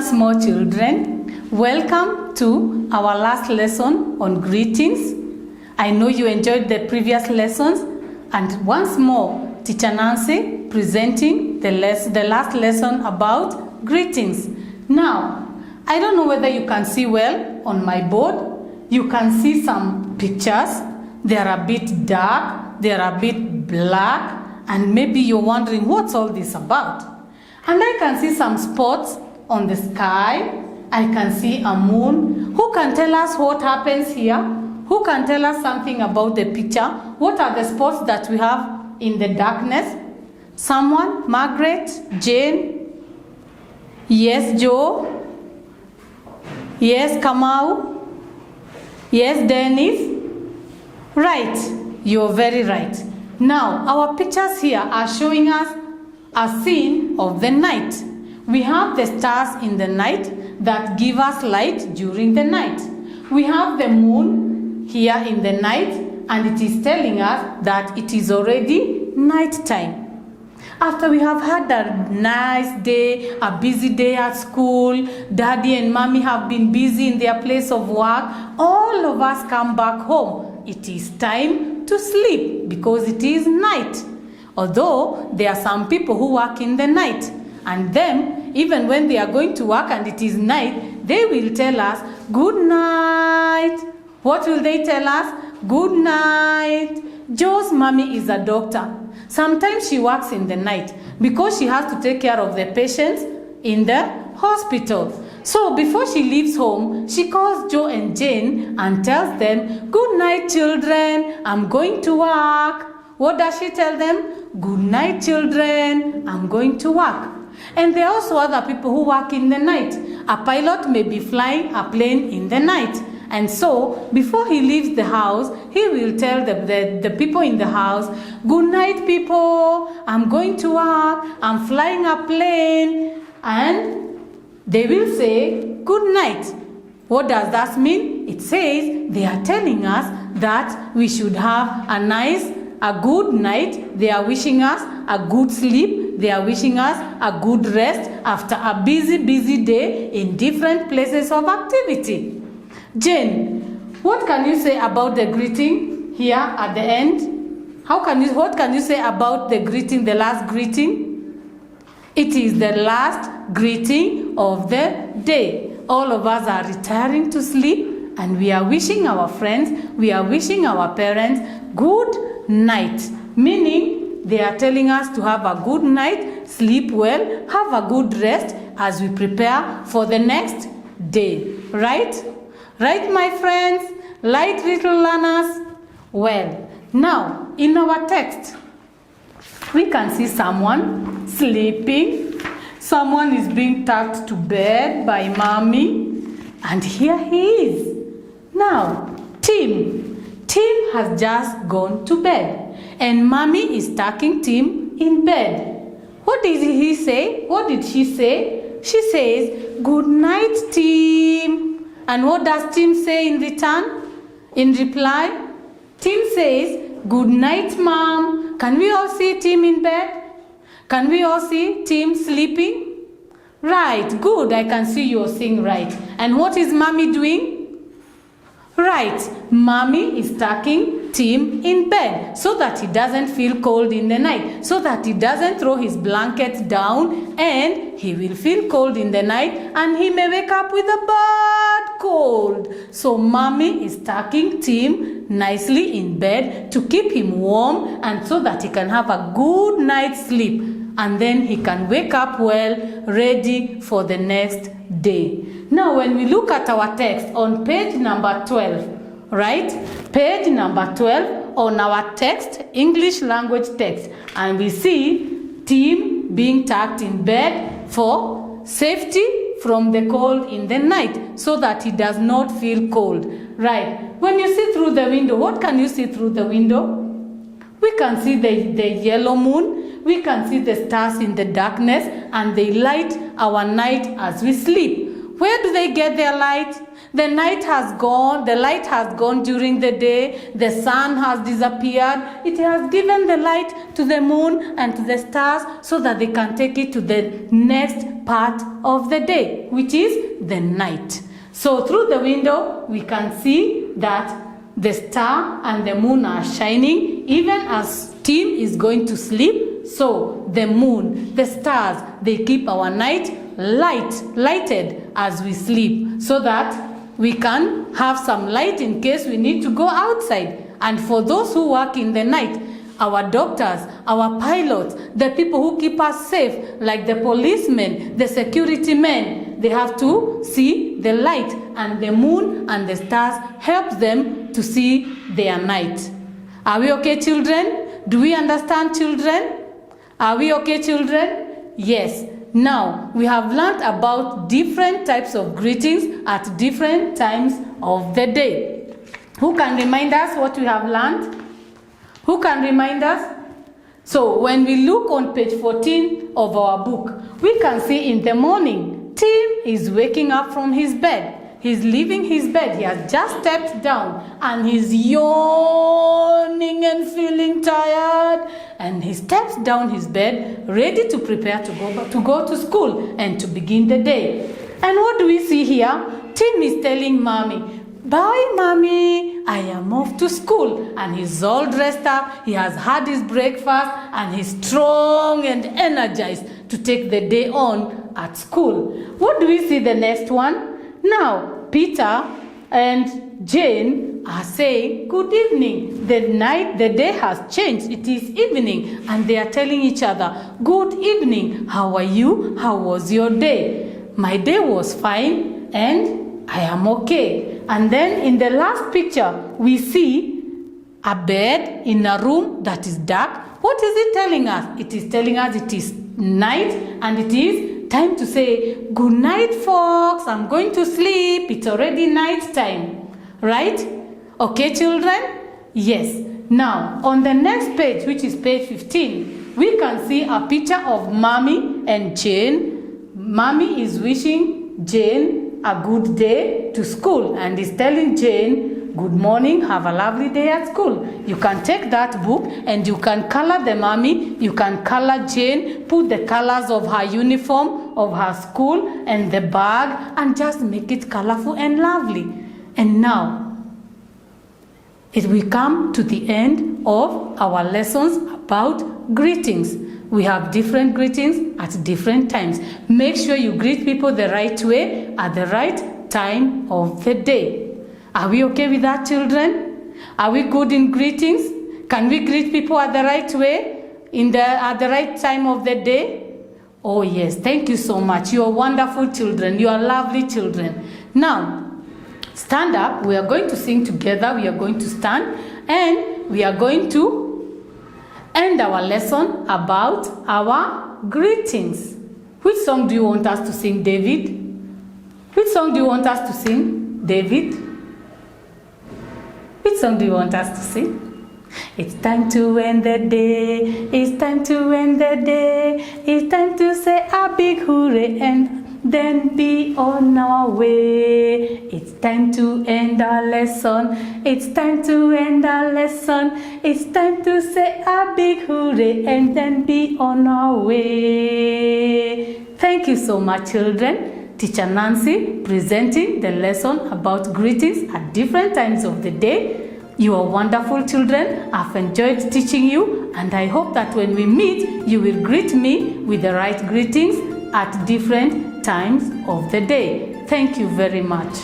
once more, children. Welcome to our last lesson on greetings. I know you enjoyed the previous lessons, and once more, Teacher Nancy presenting the last lesson about greetings. Now, I don't know whether you can see well on my board. You can see some pictures. They are a bit dark, they are a bit black, and maybe you're wondering what's all this about. And I can see some spots on the sky. I can see a moon. Who can tell us what happens here? Who can tell us something about the picture? What are the spots that we have in the darkness? Someone? Margaret? Jane? Yes, Joe? Yes, Kamau? Yes, Dennis? Right, you're very right. Now, our pictures here are showing us a scene of the night. We have the stars in the night that give us light during the night. We have the moon here in the night, and it is telling us that it is already night time. After we have had a nice day, a busy day at school, Daddy and Mommy have been busy in their place of work, all of us come back home. It is time to sleep because it is night. Although there are some people who work in the night, and them, even when they are going to work and it is night, they will tell us, good night. What will they tell us? Good night. Joe's mommy is a doctor. Sometimes she works in the night because she has to take care of the patients in the hospital. So before she leaves home, she calls Joe and Jane and tells them, good night, children, I'm going to work. What does she tell them? Good night, children, I'm going to work. And there are also other people who work in the night. A pilot may be flying a plane in the night. And so, before he leaves the house, he will tell the people in the house, good night, people, I'm going to work, I'm flying a plane. And they will say, good night. What does that mean? It says they are telling us that we should have a good night. They are wishing us a good sleep. They are wishing us a good rest after a busy day in different places of activity. Jane, what can you say about the greeting here at the end? What can you say about the greeting, the last greeting? It is the last greeting of the day. All of us are retiring to sleep, and we are wishing our friends, we are wishing our parents good night. Meaning, they are telling us to have a good night, sleep well, have a good rest as we prepare for the next day. Right? Right, my friends? Right, little learners? Well, now, in our text, we can see someone sleeping. Someone is being tucked to bed by Mommy. And here he is. Now, Tim. Tim has just gone to bed. And Mommy is tucking Tim in bed. What did he say? What did she say? She says, good night, Tim. And what does Tim say in return? In reply, Tim says, good night, Mom. Can we all see Tim in bed? Can we all see Tim sleeping? Right, good. I can see you're seeing right. And what is Mommy doing? Right, Mommy is tucking Tim in bed so that he doesn't feel cold in the night, so that he doesn't throw his blankets down and he will feel cold in the night and he may wake up with a bad cold. So Mommy is tucking Tim nicely in bed to keep him warm and so that he can have a good night's sleep, and then he can wake up well, ready for the next day. Now, when we look at our text on page number 12, right? Page number 12 on our text, English language text, and we see Tim being tucked in bed for safety from the cold in the night so that he does not feel cold. Right. When you see through the window, what can you see through the window? We can see the yellow moon. We can see the stars in the darkness, and they light our night as we sleep. Where do they get their light? The night has gone, the light has gone during the day, the sun has disappeared. It has given the light to the moon and to the stars so that they can take it to the next part of the day, which is the night. So through the window, we can see that the star and the moon are shining even as Tim is going to sleep. So the moon, the stars, they keep our night lighted as we sleep so that we can have some light in case we need to go outside. And for those who work in the night, our doctors, our pilots, the people who keep us safe, like the policemen, the security men, they have to see the light, and the moon and the stars help them to see their night. Are we okay, children? Do we understand, children? Are we okay, children? Yes. Now, we have learned about different types of greetings at different times of the day. Who can remind us what we have learned? Who can remind us? So, when we look on page 14 of our book, we can see in the morning, Tim is waking up from his bed. He's leaving his bed. He has just stepped down and he's yawning and feeling tired. And he steps down his bed, ready to prepare to go to school and to begin the day. And what do we see here? Tim is telling Mommy, "Bye, Mommy, I am off to school." And he's all dressed up. He has had his breakfast and he's strong and energized to take the day on at school. What do we see the next one? Now, Peter and Jane are saying, "Good evening." The day has changed. It is evening. And they are telling each other, "Good evening. How are you? How was your day?" "My day was fine and I am okay." And then in the last picture, we see a bed in a room that is dark. What is it telling us? It is telling us it is night and it is time to say, "Good night, folks. I'm going to sleep. It's already night time." Right? Okay, children? Yes. Now, on the next page, which is page 15, we can see a picture of Mommy and Jane. Mommy is wishing Jane a good day to school and is telling Jane, "Good morning, have a lovely day at school." You can take that book and you can color the Mommy, you can color Jane, put the colors of her uniform, of her school and the bag, and just make it colorful and lovely. And now, we come to the end of our lessons about greetings. We have different greetings at different times. Make sure you greet people the right way at the right time of the day. Are we okay with that, children? Are we good in greetings? Can we greet people at the right way, at the right time of the day? Oh yes, thank you so much. You are wonderful children. You are lovely children. Now, stand up. We are going to sing together. We are going to stand and we are going to end our lesson about our greetings. Which song do you want us to sing, David? Which song do you want us to sing, David? Which song do you want us to sing? It's time to end the day. It's time to end the day. It's time to say a big hooray and then be on our way. It's time to end our lesson. It's time to end our lesson. It's time to say a big hooray and then be on our way. Thank you so much, children. Teacher Nancy presenting the lesson about greetings at different times of the day. You are wonderful children. I've enjoyed teaching you, and I hope that when we meet, you will greet me with the right greetings at different times of the day. Thank you very much.